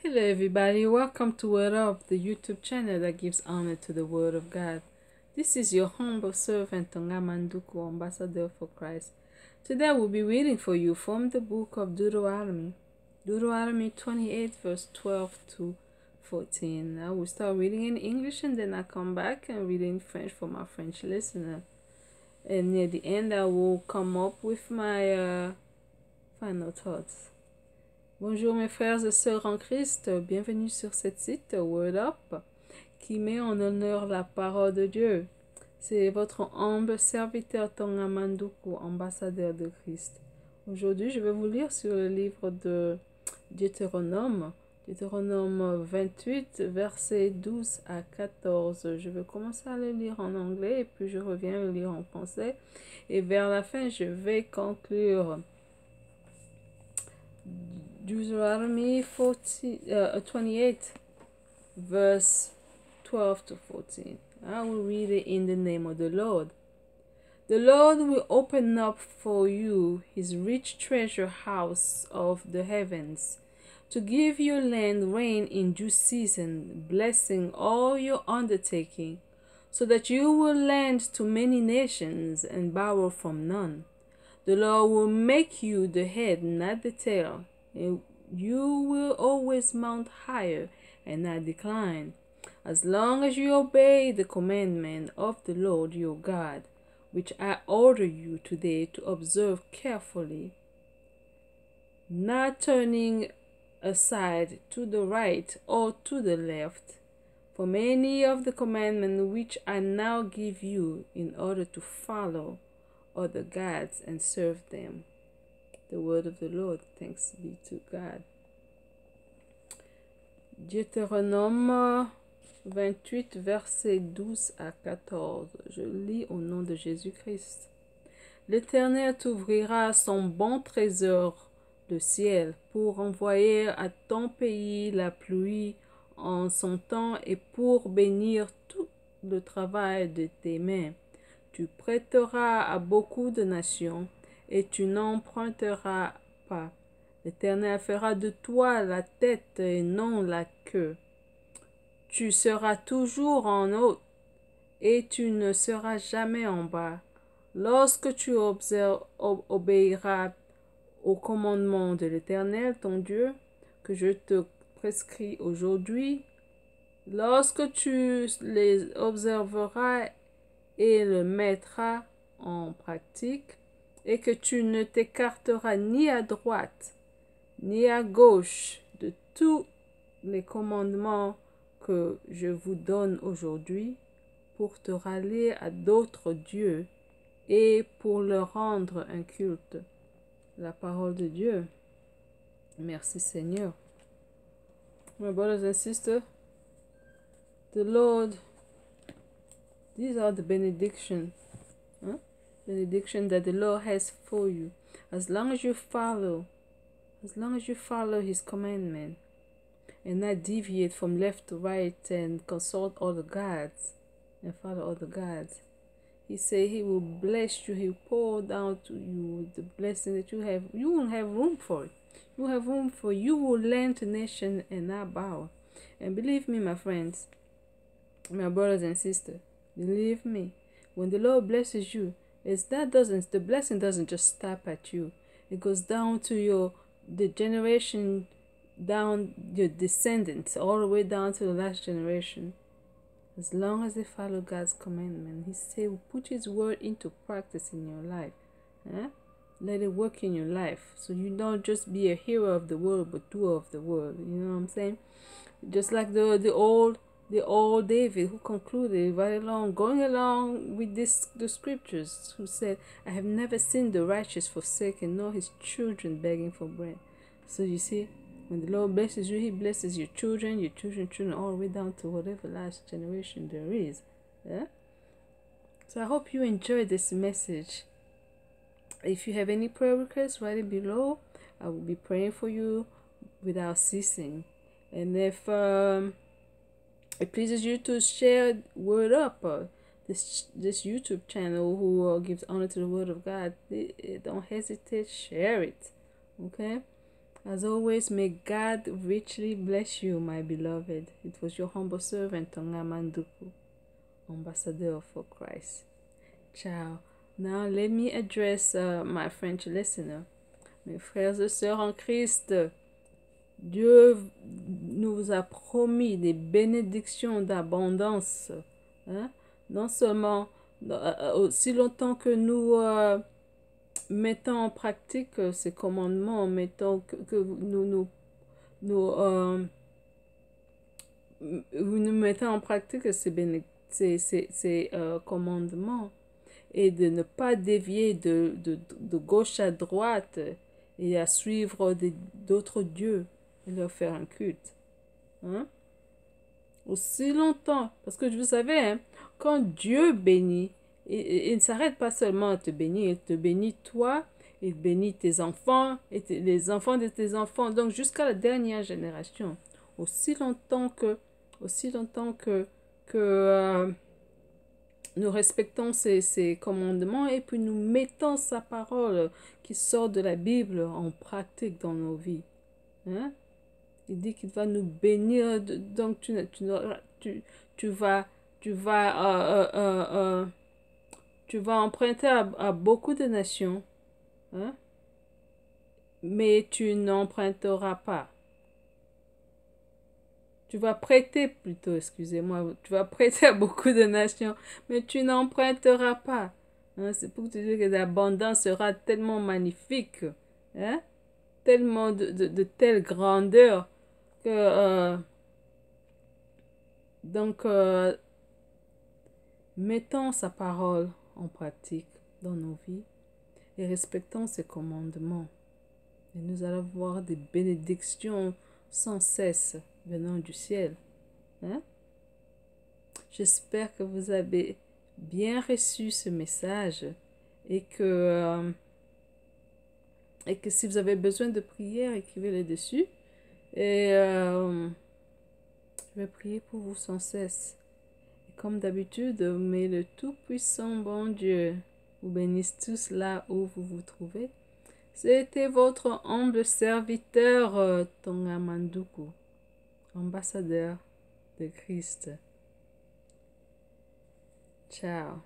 Hello, everybody. Welcome to Word Up, the YouTube channel that gives honor to the Word of God. This is your humble servant, Tonga Manduku, Ambassador for Christ. Today, I will be reading for you from the book of Deuteronomy, Deuteronomy 28, verse 12 to 14. I will start reading in English and then I'll come back and read in French for my French listener. And near the end, I will come up with my final thoughts. Bonjour mes frères et sœurs en Christ, bienvenue sur cette site Word Up qui met en honneur la parole de Dieu. C'est votre humble serviteur Tonga Manduku, ambassadeur de Christ. Aujourd'hui, je vais vous lire sur le livre de Deutéronome, Deutéronome 28, versets 12 à 14. Je vais commencer à le lire en anglais et puis je reviens le lire en français. Et vers la fin, je vais conclure. Deuteronomy 28, verse 12 to 14. I will read it in the name of the Lord. The Lord will open up for you his rich treasure house of the heavens, to give your land rain in due season, blessing all your undertaking, so that you will lend to many nations and borrow from none. The Lord will make you the head, not the tail, and you will always mount higher and not decline, as long as you obey the commandment of the Lord your God, which I order you today to observe carefully, not turning aside to the right or to the left from any of the commandments which I now give you, in order to follow other gods and serve them. The word of the Lord. Thanks be to God. Deutéronome 28, versets 12 à 14. Je lis au nom de Jésus-Christ. L'Éternel t'ouvrira son bon trésor, le ciel, pour envoyer à ton pays la pluie en son temps et pour bénir tout le travail de tes mains. Tu prêteras à beaucoup de nations, et tu n'emprunteras pas. L'Éternel fera de toi la tête et non la queue. Tu seras toujours en haut, et tu ne seras jamais en bas. Lorsque tu obéiras au commandement de l'Éternel, ton Dieu, que je te prescris aujourd'hui, lorsque tu les observeras et le mettras en pratique, et que tu ne t'écarteras ni à droite ni à gauche de tous les commandements que je vous donne aujourd'hui, pour te rallier à d'autres dieux et pour leur rendre un culte. La parole de Dieu. Merci Seigneur. My brothers and sisters, the Lord, these are the benediction that the Lord has for you. As long as you follow his commandment and not deviate from left to right and consult other gods and follow other gods, he said he will bless you. He will pour down to you the blessing that you have. You won't have room for it. You have room for it. You will lend to nation and not bow. And believe me, my friends, my brothers and sisters, believe me, when the Lord blesses you, the blessing doesn't just stop at you. It goes down to the generation, down your descendants, all the way down to the last generation. As long as they follow God's commandment, he said, put his word into practice in your life. Let it work in your life, so you don't just be a hearer of the word, but doer of the word. You know what I'm saying? Just like the old David, who concluded going along with the scriptures, who said, I have never seen the righteous forsaken, nor his children begging for bread. So you see, when the Lord blesses you, he blesses your children, all the way down to whatever last generation there is. Yeah? So I hope you enjoyed this message. If you have any prayer requests, write it below. I will be praying for you without ceasing. And if it pleases you to share Word Up, this YouTube channel who gives honor to the Word of God, don't hesitate, share it. Okay? As always, may God richly bless you, my beloved. It was your humble servant, Tonga Manduku, ambassador for Christ. Ciao. Now let me address my French listener. Mes frères et sœurs en Christ, Dieu nous a promis des bénédictions d'abondance. Hein? Non seulement aussi longtemps que nous mettons en pratique ces commandements, mettons que nous mettons en pratique ces commandements et de ne pas dévier de gauche à droite et à suivre d'autres dieux et leur faire un culte. Hein? Aussi longtemps, parce que vous savez, hein, quand Dieu bénit, il ne s'arrête pas seulement à te bénir, il te bénit toi, il bénit tes enfants et les enfants de tes enfants, donc jusqu'à la dernière génération. Aussi longtemps que nous respectons ces commandements et puis nous mettons sa parole qui sort de la Bible en pratique dans nos vies. Hein? Il dit qu'il va nous bénir, donc tu vas emprunter à beaucoup de nations, hein? Mais tu n'emprunteras pas. Tu vas prêter plutôt, excusez-moi, tu vas prêter à beaucoup de nations, mais tu n'emprunteras pas. Hein? C'est pour te dire que l'abondance sera tellement magnifique, hein? Tellement de telle grandeur que donc mettons sa parole en pratique dans nos vies et respectons ses commandements. Et nous allons voir des bénédictions sans cesse venant du ciel. Hein? J'espère que vous avez bien reçu ce message et que si vous avez besoin de prière, écrivez-le dessus. Et je vais prier pour vous sans cesse. Et comme d'habitude, mais le Tout-Puissant bon Dieu vous bénisse tous là où vous vous trouvez. C'était votre humble serviteur, Tonga Manduku, ambassadeur de Christ. Ciao.